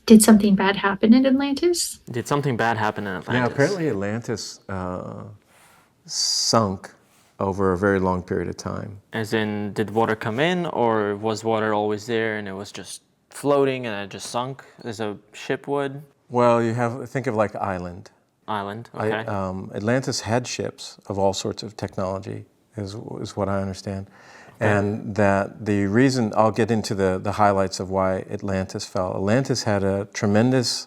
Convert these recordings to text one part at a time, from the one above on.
Did something bad happen in Atlantis? Did something bad happen in Atlantis? Yeah, apparently Atlantis sunk over a very long period of time. As in, did water come in, or was water always there and it was just floating and it just sunk as a ship would? Well, think of like island. Island, okay. Atlantis had ships of all sorts of technology, is what I understand. Okay. And that the reason, I'll get into the highlights of why Atlantis fell. Atlantis had a tremendous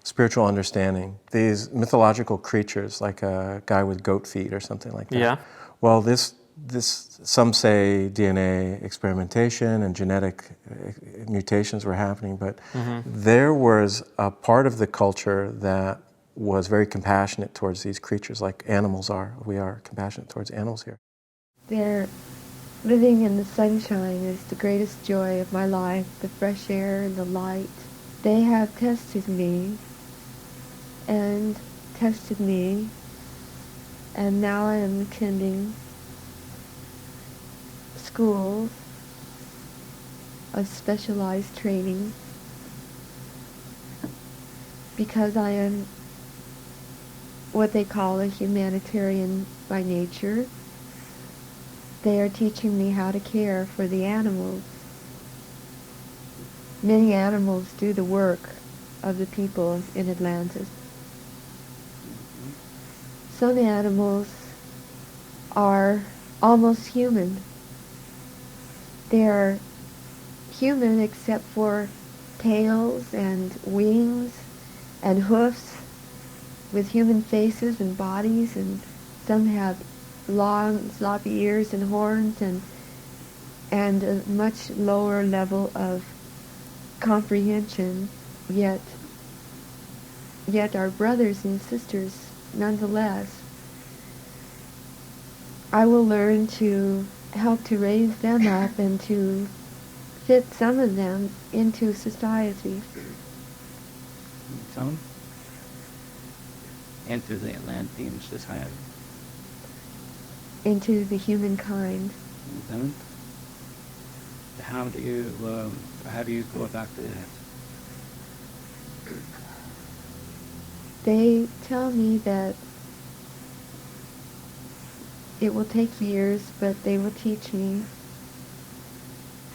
spiritual understanding. These mythological creatures, like a guy with goat feet or something like that. Yeah. Well, this some say DNA experimentation and genetic mutations were happening, but there was a part of the culture that was very compassionate towards these creatures, like animals are. We are compassionate towards animals here. They're living in the sunshine is the greatest joy of my life, the fresh air and the light. They have tested me, and now I am attending schools of specialized training because I am what they call a humanitarian by nature. They are teaching me how to care for the animals. Many animals do the work of the people in Atlantis. Some animals are almost human. They are human except for tails and wings and hoofs with human faces and bodies, and some have long sloppy ears and horns and a much lower level of comprehension, yet are brothers and sisters nonetheless. I will learn to help to raise them up and to fit some of them into society. Some into the Atlantean society. Into the humankind. Then, how do you go about that? They tell me that it will take years, but they will teach me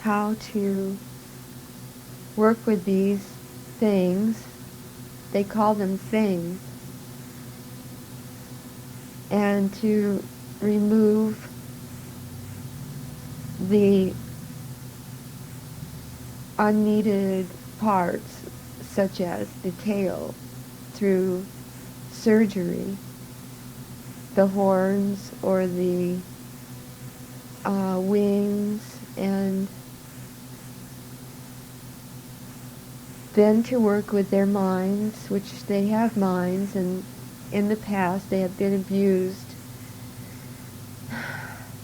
how to work with these things. They call them things. And to remove the unneeded parts, such as the tail, through surgery, the horns or the wings, and then to work with their minds, which they have minds, and in the past they have been abused.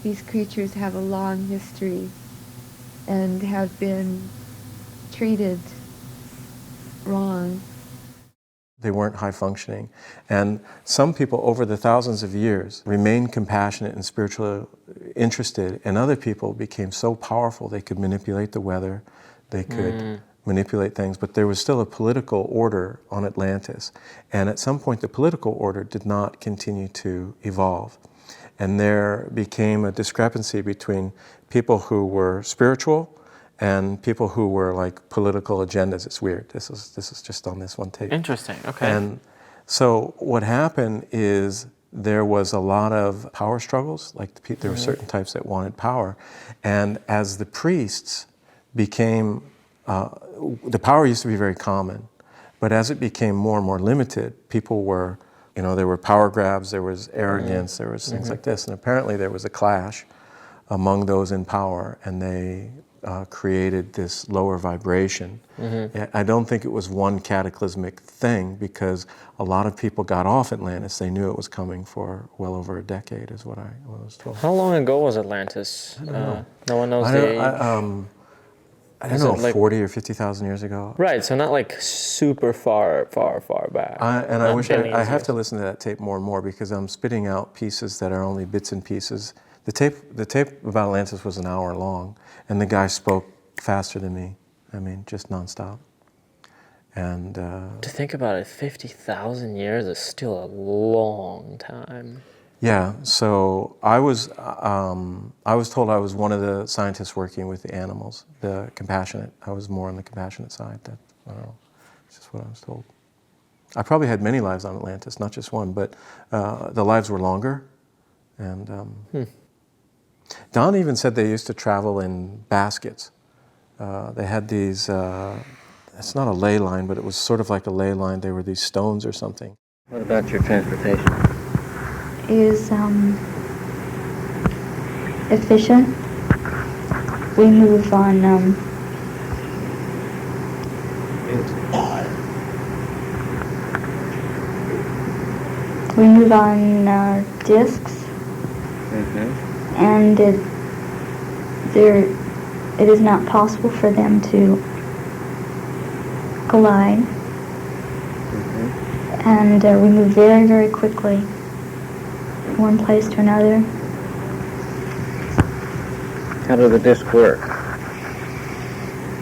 These creatures have a long history and have been treated wrong. They weren't high functioning. And some people over the thousands of years remained compassionate and spiritually interested, and other people became so powerful they could manipulate the weather, they could manipulate things, but there was still a political order on Atlantis. And at some point the political order did not continue to evolve. And there became a discrepancy between people who were spiritual and people who were like political agendas. It's weird. This is just on this one tape. Interesting, okay. And so what happened is there was a lot of power struggles, like there were certain types that wanted power. And as the priests became, the power used to be very common, but as it became more and more limited, people were, there were power grabs, there was arrogance, there was things like this. And apparently there was a clash among those in power, and they created this lower vibration. I don't think it was one cataclysmic thing, because a lot of people got off Atlantis. They knew it was coming for well over a decade, is what I was told. How long ago was Atlantis? I don't know. No one knows the age? I don't know, like 40 or 50,000 years ago. Right, so not like super far back. I wish I have to listen to that tape more and more, because I'm spitting out pieces that are only bits and pieces. The tape about Atlantis was an hour long, and the guy spoke faster than me. I mean, just nonstop. And To think about it, 50,000 years is still a long time. yeah, so I was told I was one of the scientists working with the animals, the compassionate. I was more on the compassionate side. That, I don't know, it's just what I was told. I probably had many lives on Atlantis, not just one, but the lives were longer. And Don even said they used to travel in baskets. They had these, it's not a ley line, but it was sort of like a ley line. They were these stones or something. What about your transportation? Is efficient. We move on discs, and it is not possible for them to collide, and we move very, very quickly from one place to another. How do the discs work?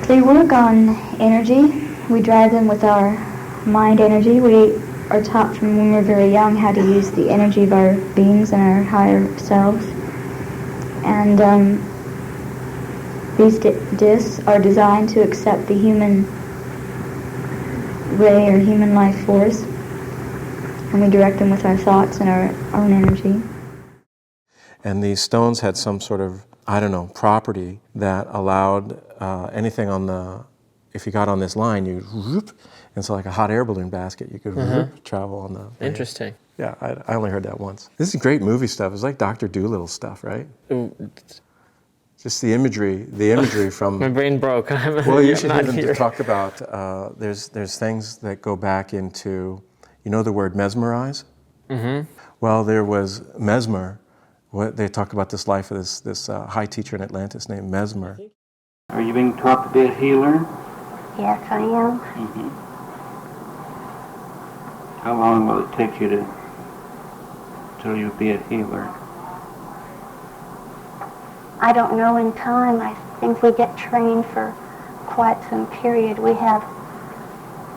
They work on energy. We drive them with our mind energy. We are taught from when we're very young how to use the energy of our beings and our higher selves. And these discs are designed to accept the human ray or human life force. And we direct them with our thoughts and our own energy. And these stones had some sort of, I don't know, property that allowed anything on the, if you got on this line, you whoop, and so like a hot air balloon basket, you could whoop, travel on the. Interesting. Yeah, I only heard that once. This is great movie stuff. It's like Dr. Dolittle stuff, right? Just the imagery from. My brain broke. Well, you should hear not them here. talk about. There's things that go back into, you know, the word mesmerize. Mm-hmm. Well, there was Mesmer. What they talk about this life of this high teacher in Atlantis named Mesmer. Are you being taught to be a healer? Yes, I am. How long will it take you till you be a healer? I don't know in time. I think we get trained for quite some period. We have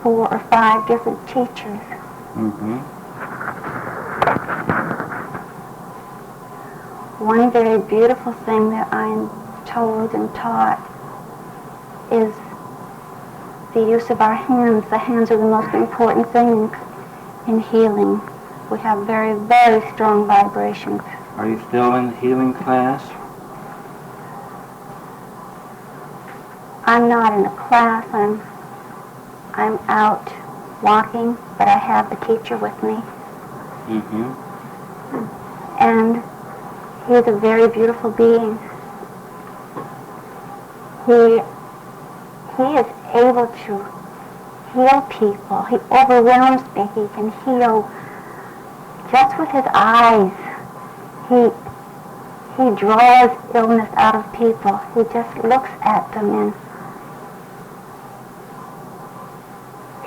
4 or 5 different teachers. One very beautiful thing that I'm told and taught is the use of our hands. The hands are the most important thing in healing. We have very, very strong vibrations. Are you still in the healing class? I'm not in a class. I'm out walking, but I have the teacher with me. And he's a very beautiful being. He is able to heal people. He overwhelms me. He can heal just with his eyes. He draws illness out of people. He just looks at them, and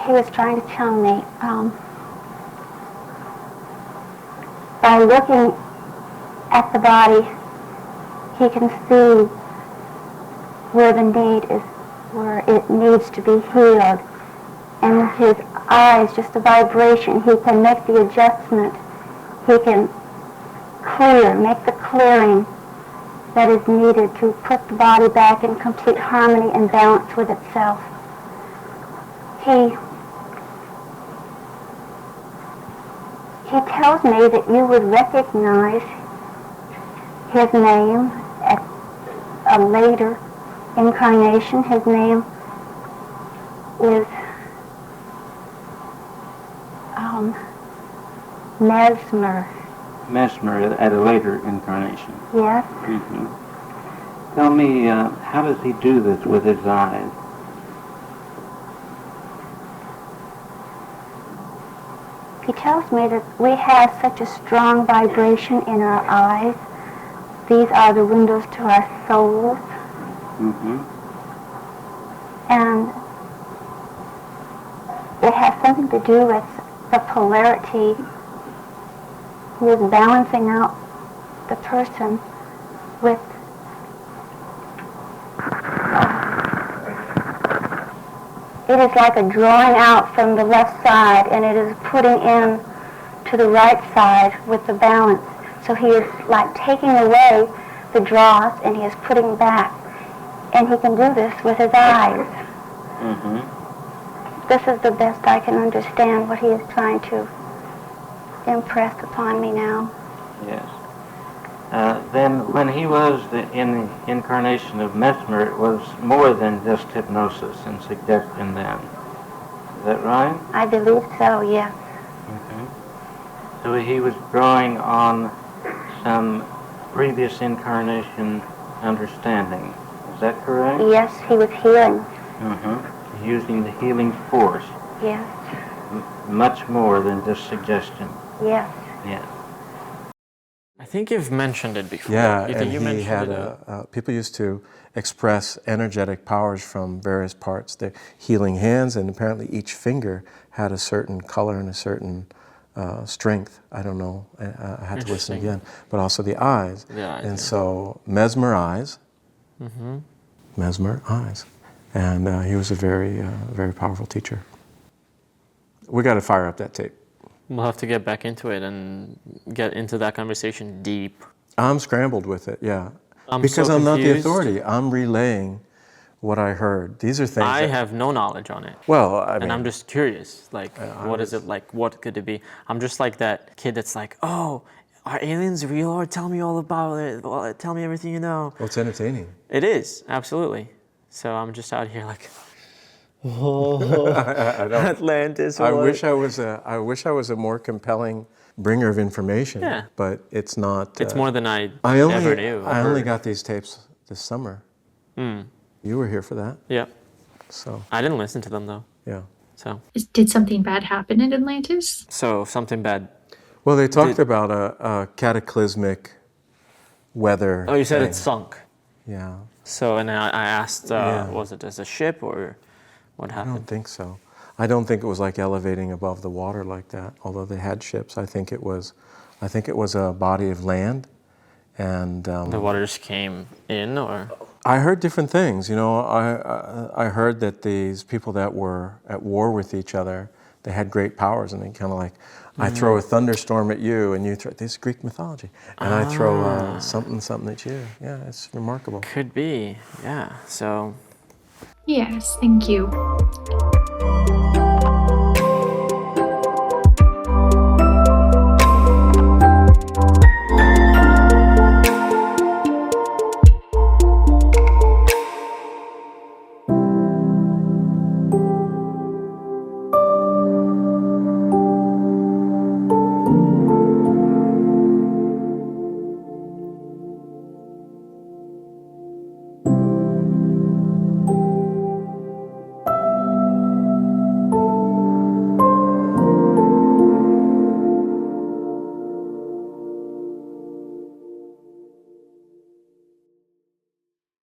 he was trying to tell me, by looking at the body, he can see where it needs to be healed. And with his eyes, just the vibration, he can make the adjustment. He can make the clearing that is needed to put the body back in complete harmony and balance with itself. He tells me that you would recognize his name at a later incarnation. His name is Mesmer. Mesmer at a later incarnation. Yes. Tell me, how does he do this with his eyes? He tells me that we have such a strong vibration in our eyes. These are the windows to our souls. And it has something to do with the polarity. He is balancing out the person with it is like a drawing out from the left side, and it is putting in to the right side with the balance. So he is like taking away the draws, and he is putting back. And he can do this with his eyes. This is the best I can understand what he is trying to impress upon me now. Yes. Then when he was in the incarnation of Mesmer, it was more than just hypnosis and suggestion then. Is that right? I believe so, yes. So he was drawing on some previous incarnation understanding. Is that correct? Yes, he was healing. Using the healing force. Yes, Much more than just suggestion. yes. Yes. I think you've mentioned it before. Yeah, you and you he mentioned had it. people used to express energetic powers from various parts. The healing hands, and apparently each finger had a certain color and a certain strength. I don't know. I had to listen Interesting. again. But also the eyes. The eyes, And yeah. so mesmerize. Mesmer eyes, and he was a very powerful teacher. We got to fire up that tape. We'll have to get back into it and get into that conversation deep. I'm scrambled with it, yeah. I'm Because so I'm not the confused. authority. I'm relaying what I heard. These are things I that, have no knowledge on it. well, I mean, And I'm just curious, like, what is it like? What could it be? I'm just like that kid that's like, oh, are aliens real? Or tell me all about it. Well, tell me everything you know. well, it's entertaining. It is, absolutely. So I'm just out here like, I don't. Atlantis. I what? wish I was a more compelling bringer of information. Yeah. But it's not. It's more than I I ever knew. I only heard. got these tapes this summer. You were here for that, Yeah. so I didn't listen to them though. yeah. So Did something bad happen in Atlantis? something bad. Well, they talked about a cataclysmic weather. Oh, you said thing. it sunk. Yeah, So, and I asked, Yeah. was it as a ship or what I happened? don't think so. I don't think it was like elevating above the water like that. Although they had ships, I think it was a body of land, and The water just came in, or I heard different things. You know, I heard that these people that were at war with each other, they had great powers, and they kind of like, I throw a thunderstorm at you, and you throw this is Greek mythology, and I throw something at you. Yeah, it's remarkable. could be, yeah. So Yes, thank you.